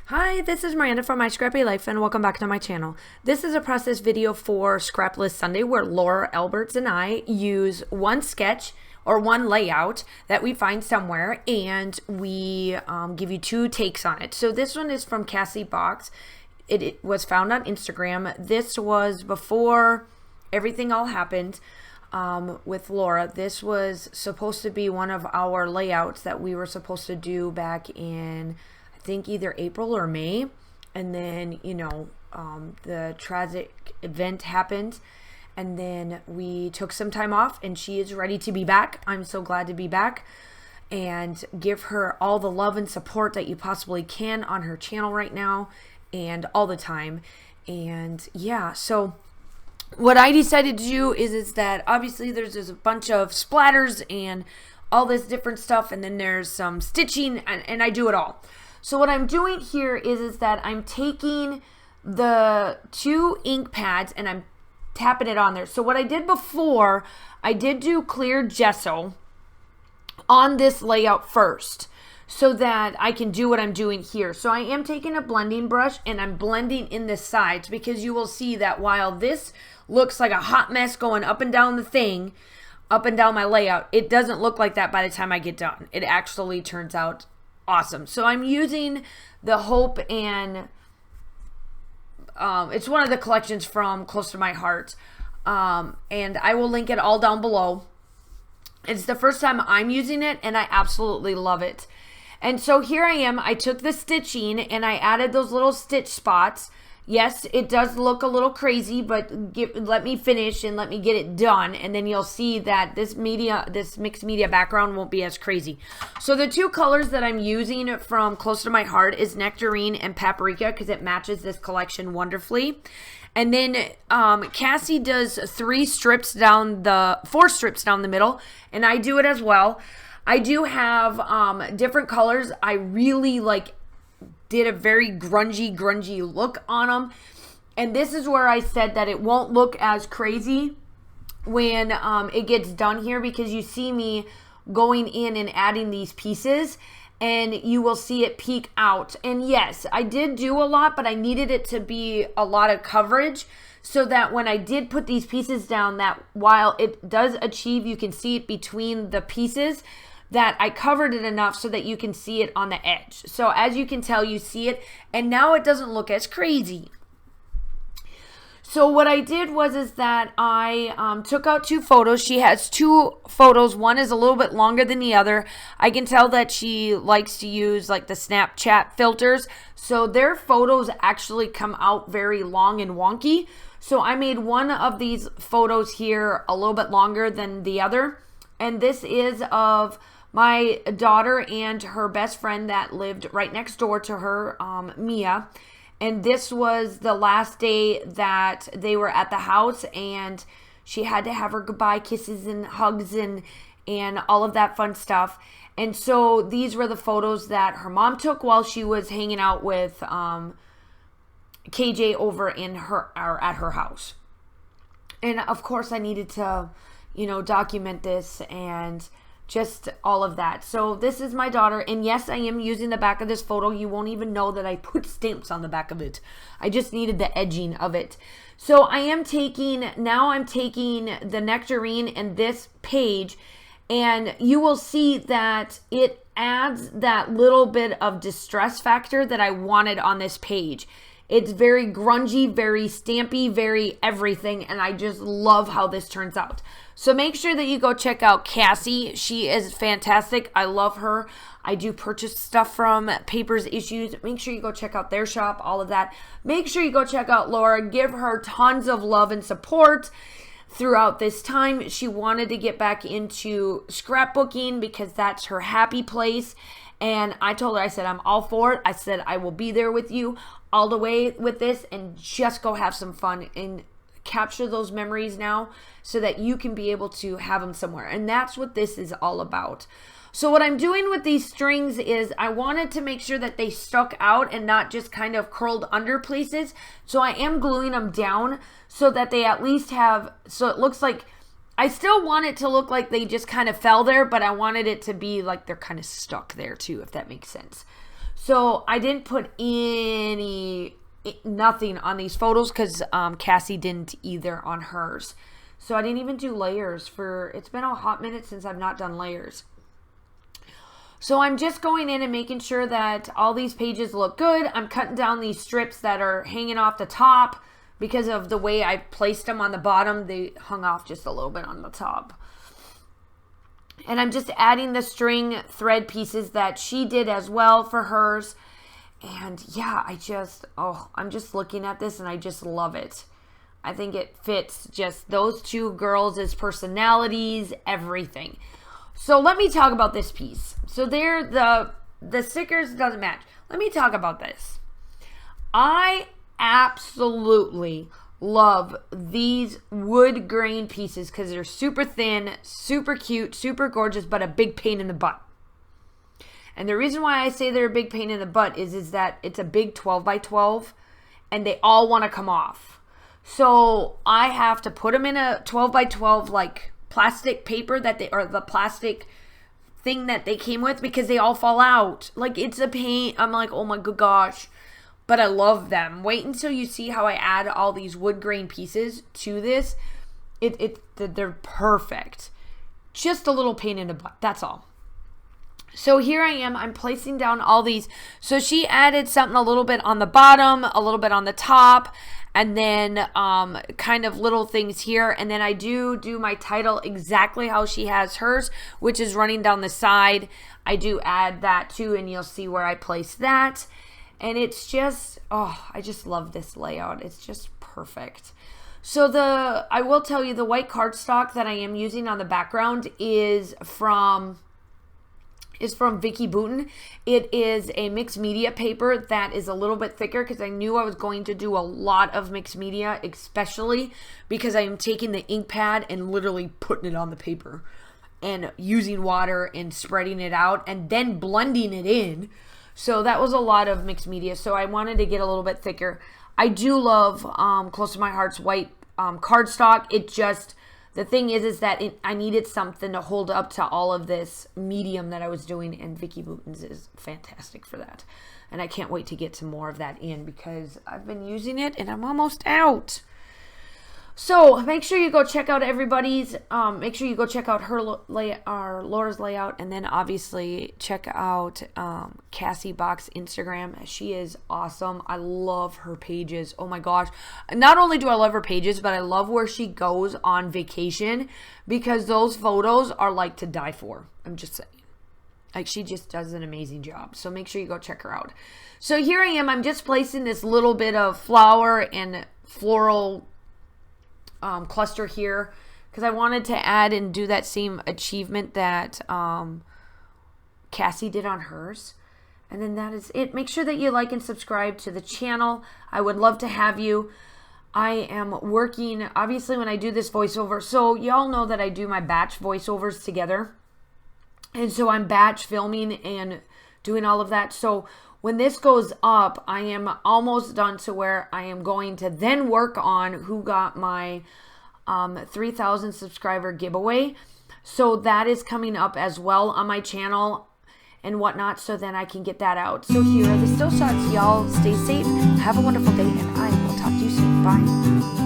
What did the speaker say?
Hi, this is Miranda from My Scrappy Life and welcome back to my channel. This is a process video for Scrap List Sunday where Laura Alberts and I use one sketch or one layout that we find somewhere and we give you two takes on it. So this one is from Cassie Box. It was found on Instagram. This was before everything all happened with Laura. This was supposed to be one of our layouts that we were supposed to do back in I think either April or May, and then the tragic event happened and then we took some time off and she is ready to be back. I'm so glad to be back and give her all the love and support that you possibly can on her channel right now and all the time. And yeah, so what I decided to do is that obviously there's a bunch of splatters and all this different stuff, and then there's some stitching and I do it all. So what I'm doing here is that I'm taking the two ink pads and I'm tapping it on there. So what I did before, I did do clear gesso on this layout first so that I can do what I'm doing here. So I am taking a blending brush and I'm blending in the sides, because you will see that while this looks like a hot mess going up and down the thing, up and down my layout, it doesn't look like that by the time I get done. It actually turns out awesome. So I'm using the Hope, and it's one of the collections from Close to My Heart, and I will link it all down below. It's the first time I'm using it and I absolutely love it. And so here I am. I took the stitching and I added those little stitch spots. Yes, it does look a little crazy, but let me finish and let me get it done, and then you'll see that this mixed media background won't be as crazy. So the two colors that I'm using from Close to My Heart is Nectarine and Paprika, because it matches this collection wonderfully. And then Cassie does 4 strips down the middle, and I do it as well. I do have different colors. I really did a very grungy look on them, and this is where I said that it won't look as crazy when it gets done here, because you see me going in and adding these pieces and you will see it peek out. And yes, I did do a lot, but I needed it to be a lot of coverage so that when I did put these pieces down, that while it does achieve, you can see it between the pieces, that I covered it enough so that you can see it on the edge. So as you can tell, you see it, and now it doesn't look as crazy. So what I did is that I took out 2 photos. She has 2 photos. One is a little bit longer than the other. I can tell that she likes to use the Snapchat filters. So their photos actually come out very long and wonky. So I made one of these photos here a little bit longer than the other. And this is of my daughter and her best friend that lived right next door to her, Mia. And this was the last day that they were at the house, and she had to have her goodbye kisses and hugs and all of that fun stuff. And so these were the photos that her mom took while she was hanging out with KJ over at her house. And of course I needed to, document this and just all of that. So this is my daughter, and yes, I am using the back of this photo. You won't even know that I put stamps on the back of it. I just needed the edging of it. So I'm taking the Nectarine and this page, and you will see that it adds that little bit of distress factor that I wanted on this page. It's very grungy, very stampy, very everything, and I just love how this turns out. So make sure that you go check out Cassie. She is fantastic. I love her. I do purchase stuff from Papers Issues. Make sure you go check out their shop, all of that. Make sure you go check out Laura. Give her tons of love and support throughout this time. She wanted to get back into scrapbooking because that's her happy place. And I told her, I said, I'm all for it. I said, I will be there with you all the way with this, and just go have some fun and capture those memories now so that you can be able to have them somewhere. And that's what this is all about. So what I'm doing with these strings is I wanted to make sure that they stuck out and not just kind of curled under places. So I am gluing them down so that they at least have, so it looks like, I still want it to look like they just kind of fell there, but I wanted it to be like they're kind of stuck there too, if that makes sense. So I didn't put nothing on these photos because Cassie didn't either on hers. So I didn't even do layers it's been a hot minute since I've not done layers. So I'm just going in and making sure that all these pages look good. I'm cutting down these strips that are hanging off the top because of the way I placed them on the bottom. They hung off just a little bit on the top. And I'm just adding the string thread pieces that she did as well for hers. And yeah, I'm just looking at this and I just love it. I think it fits just those two girls' personalities, everything. So let me talk about this piece. So there, the stickers doesn't match. Let me talk about this. I absolutely love these wood grain pieces because they're super thin, super cute, super gorgeous, but a big pain in the butt. And the reason why I say they're a big pain in the butt is that it's a big 12 by 12 and they all want to come off. So I have to put them in a 12 by 12 like plastic paper or the plastic thing that they came with because they all fall out. Like, it's a pain. I'm like, oh my good gosh. But I love them. Wait until you see how I add all these wood grain pieces to this. They're perfect. Just a little pain in the butt. That's all. So here I am. I'm placing down all these. So she added something a little bit on the bottom, a little bit on the top, and then kind of little things here. And then I do my title exactly how she has hers, which is running down the side. I do add that too, and you'll see where I place that. And it's just, oh, I just love this layout. It's just perfect. So I will tell you, the white cardstock that I am using on the background is from Vicki Boutin. It is a mixed media paper that is a little bit thicker because I knew I was going to do a lot of mixed media, especially because I am taking the ink pad and literally putting it on the paper and using water and spreading it out and then blending it in. So that was a lot of mixed media. So I wanted to get a little bit thicker. I do love Close to My Heart's white cardstock. It just, the thing is that I needed something to hold up to all of this medium that I was doing, and Vicki Boutin's is fantastic for that. And I can't wait to get some more of that in because I've been using it and I'm almost out. So make sure you go check out everybody's, make sure you go check out her Laura's layout, and then obviously check out Cassie Box Instagram. She is awesome. I love her pages. Oh my gosh. Not only do I love her pages, but I love where she goes on vacation because those photos are like to die for. I'm just saying. Like, she just does an amazing job. So make sure you go check her out. So here I am. I'm just placing this little bit of flower and floral cluster here because I wanted to add and do that same achievement that Cassie did on hers. And then that is it. Make sure that you like and subscribe to the channel. I would love to have you. I am working, obviously, when I do this voiceover. So y'all know that I do my batch voiceovers together. And so I'm batch filming and doing all of that. So when this goes up, I am almost done to where I am going to then work on who got my 3,000 subscriber giveaway. So that is coming up as well on my channel and whatnot, so then I can get that out. So here are the still shots. Y'all stay safe. Have a wonderful day, and I will talk to you soon. Bye.